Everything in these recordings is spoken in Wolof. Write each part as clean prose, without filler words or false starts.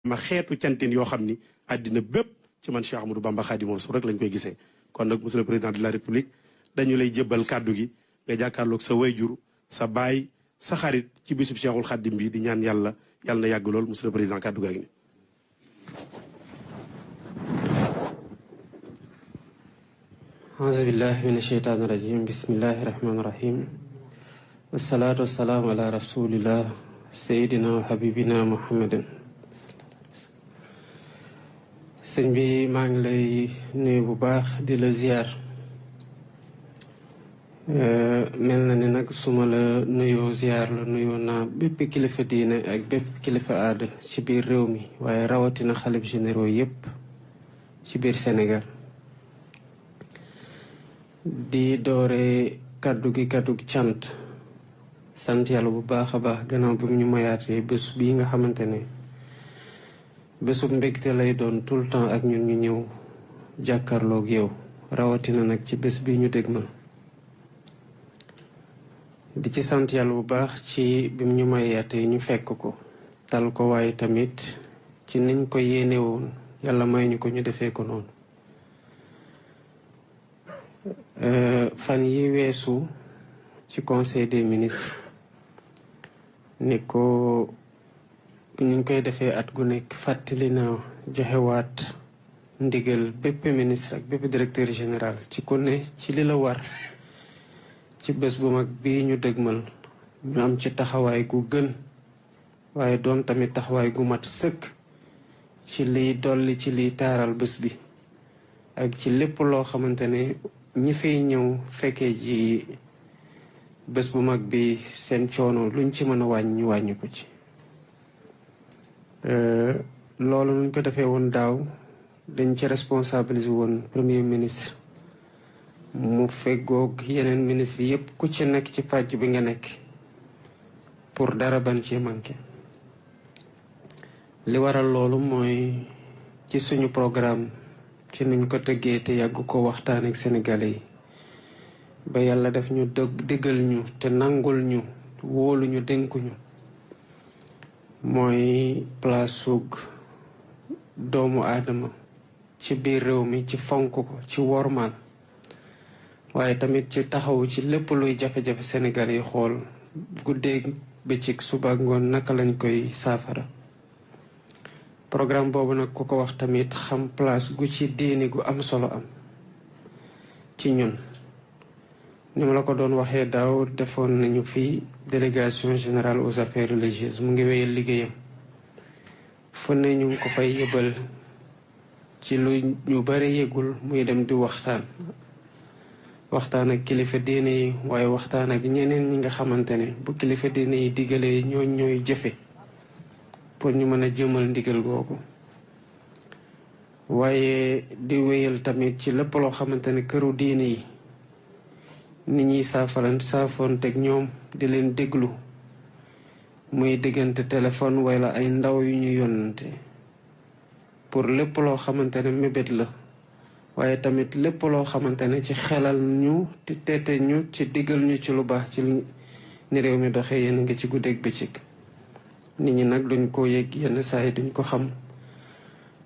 ma xeetu cantin yoo xam ni àddina bépp ci man Cheikh Ahmadou Bamba Khadimou Rassoul rek lañ koy gisee. kon nag monsieur le président de la république dañu lay jébbal kàddu gi nga jàkkaarloog sa wayjur sa baay sa xarit ci bisub Cheikhul Khadim bi di ñaan yàlla na yàgg lool monsieur le président kàddu gaa ngi ni auzu billahi min asheytaani rajim bismillahi rahmaani rahim wasalaatu wasalaamu ala rasulillah sayidina wa habibina muhammadin. sëñ bi maa ngi lay nuyu bu baax di la ziar mel na ni nag suma la nuyoo ziar la nuyoo naa bépp kilifa diine ak bépp kilifa aada ci biir réew mi waaye rawatina xalif généraux yépp ci biir Sénégal. di doore kaddu gi cant sant yàlla bu baax a baax gannaaw bi mu ñu mayaatee bés bii nga xamante ne bésub mbégte lay doon tout le temps ak ñun ñu ñëw jàkkaarloog yow rawatina nag ci bés bi ñu dégmal. di ci sant yàlla bu baax ci bi mu ñu mayaatee ñu fekk ko tal ko waaye tamit ci niñ ko yéene woon yàlla may ñu ko ñu defee ko noonu. fan yi weesu ci conseil des ministres ni ko ñu koy defee at gu nekk fàttali na joxewaat ndigal bépp ministre ak bépp directeur général ci ku ne ci li la war ci bés bu mag bii ñu dëgmal ñu am ci taxawaay gu gën waaye doon tamit taxawaay gu mat sëkk ci liy dolli ci liy taaral bés bi ak ci lépp loo xamante ne ñi fay ñëw fekkee ji bés bu mag bi seen coono luñ ci mën a wàññi wàññi ko ci. loolu nuñ ko defee woon daaw dañ ci responsabiliser woon premier ministre mu feggoog yeneen ministre yépp ku ci nekk ci pàcc bi nga nekk pour dara ban ci manqué. li waral loolu mooy ci suñu programme ci niñ ko tëggee te yàgg ko waxtaan ak sénégalais yi ba yàlla def ñu déggal ñu te nangul ñu wóolu ñu dénkuñu mooy place sug doomu aadama ci biir réew mi ci fonk ko ci wormaal waaye tamit ci taxawu ci lépp luy jafe-jafe sénégalais yi xool guddeeg bëccëg suba ak ngoon naka lañ koy saafara. programme boobu nag ku ko wax tamit xam place gu ci diini gu am solo am ci ñun ni ma la ko doon waxee daaw defoon nañu fi délégation générale aux affaires religieuses mu ngi wéyal liggéeyam fu ne ñu ngi ko fay yëbal ci lu ñu bare yëgul muy dem di waxtaan ak kilifa diine yi waaye waxtaan ak ñeneen ñi nga xamante ne bu kilifa diine yi digalee ñooy jëfe pour ñu mën a jëmal ndigal googu waaye di wéyal tamit ci lépp loo xamante ne këru diine yi nit ñuy saafoonteeg ñoom di leen déglu muy diggante téléphone wala ay ndaw yu ñu yónnante pour lépp loo xamante ne mébét la waaye tamit lépp loo xamante ne ci xelal ñu te teete ñu ci diggal ñu ci lu baax ci ni réew mi doxee yéen a ngi ci guddeeg bëccëg. nit ñi nag duñ ko yëg yenn saa yi duñ ko xam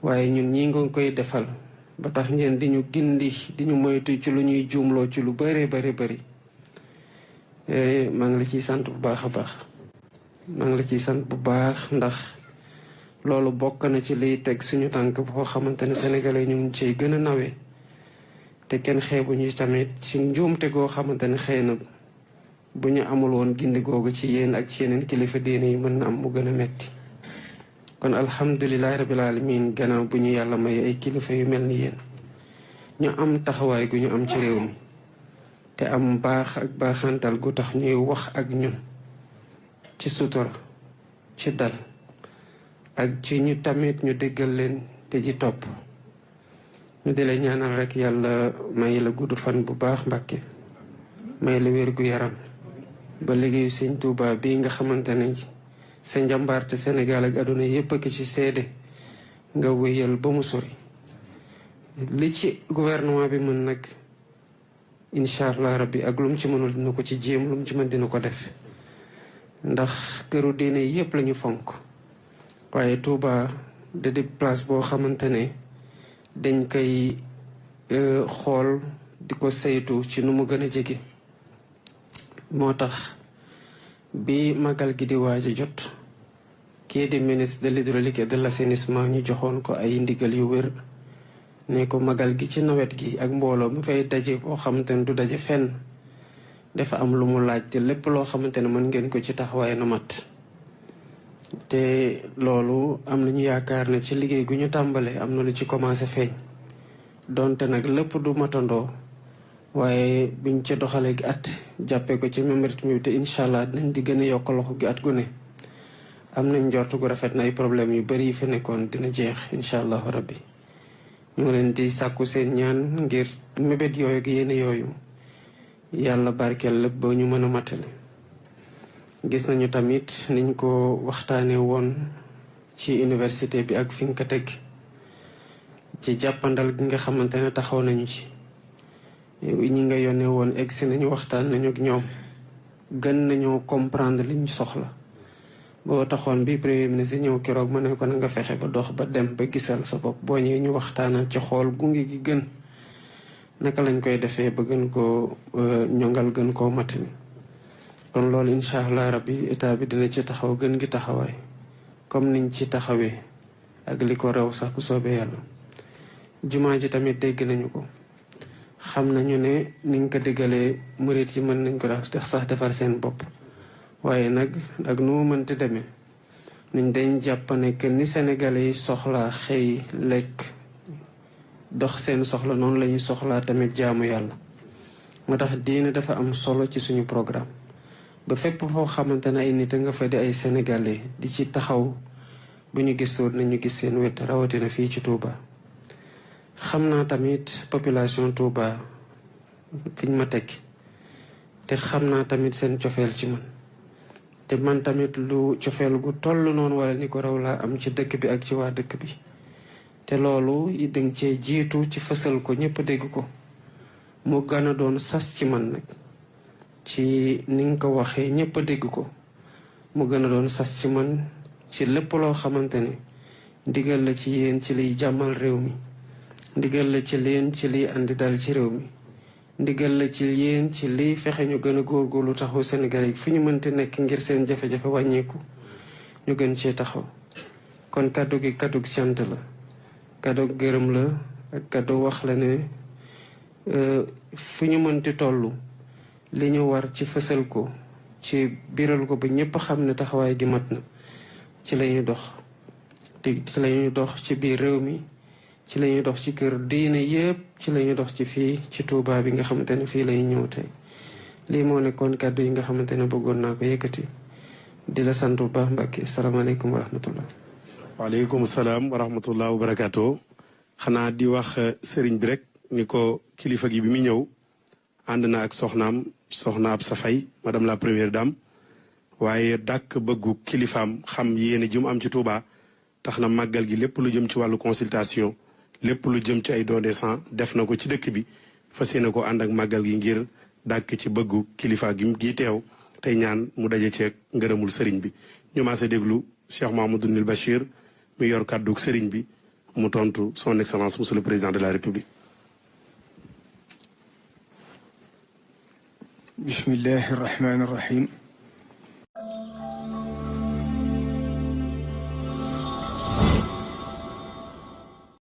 waaye ñun ñi nga koy defal ba tax ngeen di ñu gindi di ñu moytu ci lu ñuy juumloo ci lu bëree bëri maa ngi la ciy sant bu baax a baax. maa ngi la ciy sant bu baax ndax loolu bokk na ci liy teg suñu tànk boo xamante ne sénégalais ñu ngi ciy gën a nawee te kenn xeebuñu tamit ci njuumte goo xamante ne xëy na bu ñu amul woon gindi googu ci yéen ak ci yeneen kilifa diine yi mën na am mu gën a metti kon alhamdulilahi rabil alamin gannaaw bu ñu yàlla may ay kilifa yu mel ni yéen ñu am taxawaay gu ñu am ci réew mi te am baax ak baaxantal gu tax ñuy wax ak ñun ci sutura ci dal ak ci ñu tamit ñu déggal leen te ji topp ñu di la ñaanal rek yàlla may la gudd fan bu baax Mbàkke may la wér gu yaram ba liggéeyu sëñ Tuuba bii nga xamante ne sa njàmbaarte Sénégal ak àdduna yépp a ci seede nga wéyal ba mu sori li ci gouvernement bi mën nag incha allah rabbi ak lu mu ci mënul dina ko ci jéem lu mu ci mën dina ko def ndax këru diine yépp lañu fonk waaye Touba da di place boo xamante ne dañ koy xool di ko saytu ci nu mu gën a jege. moo tax bi magal gi di waaj a jot kii di ministre de l'hydraulique et de l'assainissement ñu joxoon ko ay ndigal yu wér ne ko magal gi ci nawet gi ak mbooloo mu fay daje boo xamante ne du daje fenn dafa am lu mu laaj te lépp loo xamante ne mën ngeen ko ci taxawaay na mat. te loolu am nañu yaakaar ne ci liggéey gu ñu tàmbalee am na lu ci commencé feeñ donte nag lépp du matandoo waaye buñ ca doxalee gi at jàppee ko ci même rythme bi te incha allah dinañ di gën a yokk loxo gi at gu ne am nañ njort gu rafet na ay problème yu bari yi fi nekkoon dina jeex incha allahu rabbi. ñu ngi leen di sàkku seen ñaan ngir mébét yooyu ak yéene yooyu yàlla barkeel lépp ba ñu mën a matale. gis nañu tamit niñ ko waxtaanee woon ci université bi ak fi nga ko teg ci jàppandal gi nga xamante ne taxaw nañu ci ñi nga yónnee woon egsi nañu waxtaan nañu ak ñoom gën nañoo comprendre liñ soxla boo taxoon bi premier ministre ñëw keroog ma ne ko na nga fexe ba dox ba dem ba gisal sa bopp boo ñëwee ñu waxtaanal ci xool gunge gi gën naka lañ koy defee ba gën koo ñongal gën koo matali. kon loolu incha allah rabbi état bi dina ci taxaw gën gi taxawaay comme niñ ci taxawee ak li ko rew sax bu soobee yàlla. jumaa ji tamit dégg nañu ko xam nañu ne niñ ko déggalee murit yi mën nañ ko def sax defar seen bopp waaye nag ak nu mu mënti demee nuñ dañ jàpp ne que ni sénégalais yi soxlaa xëy lekk dox seen soxla noonu la ñuy soxlaa tamit jaamu yàlla. moo tax diine dafa am solo ci suñu programme ba fépp foo xamante ne ay nit a nga fa di ay sénégalais di ci taxaw bu ñu gisoon nañu gis seen wet rawatina fii ci Touba. xam naa tamit population Touba fiñ ma teg te xam naa tamit seen cofeel ci man te man tamit lu cofeel gu toll noonu wala ni ko raw laa am ci dëkk bi ak ci waa dëkk bi te loolu danga cee jiitu ci fësal ko ñëpp dégg ko mu gën a doon sas ci man nag ci ni nga ko waxee ñëpp dégg ko mu gën a doon sas ci man ci lépp loo xamante ne ndigal la ci yéen ci liy jàmmal réew mi ndigal la ci leen ci liy andi dal ci réew mi ndigal la ci yéen ci liy fexe ñu gën a góorgóorlu taxaw Sénégal yi fu ñu mënti nekk ngir seen jafe-jafe wàññeeku ñu gën cee taxaw. kon kaddu gi kaddu sant la kaddu gërëm la ak kaddu wax la ne fu ñu mënti toll li ñu war ci fësal ko ci biral ko ba ñëpp xam ne taxawaay gi mat na ci lañuy dox te ci lañuy dox ci biir réew mi ci lañuy dox ci kër diine yëpp ci lañuy dox ci fii ci Touba bi nga xamante ne fii lañuy ñëw tey lii moo nekkoon kàddu yi nga xamante ne bëggoon naa ko yëkkati di la sant bu baax Mbàkke asalaamaaleykum wa rahmatullah. waaleykum salaam wa rahmatullah wa barakaatu. xanaa di wax sëriñ bi rek ni ko kilifa gi bi muy ñëw ànd na ak soxna ab sa fay madame la première dame waaye dàkk bëggu kilifaam xam yéene ji mu am ci Touba tax na màggal gi lépp lu jëm ci wàllu consultation lépp lu jëm ci ay don de sang def na ko ci dëkk bi fas yéene ko ànd ak màggal gi ngir dàkk ci bëggu kilifa gi teew tey ñaan mu daje ceeg ngërëmul sëriñ bi. ñu maase déglu Cheikh Mahamadou Nil Bachir mi yor kàddu sëriñ bi mu tontu son excellence monsieur le président de la république. bismillahi irrahmani irrahim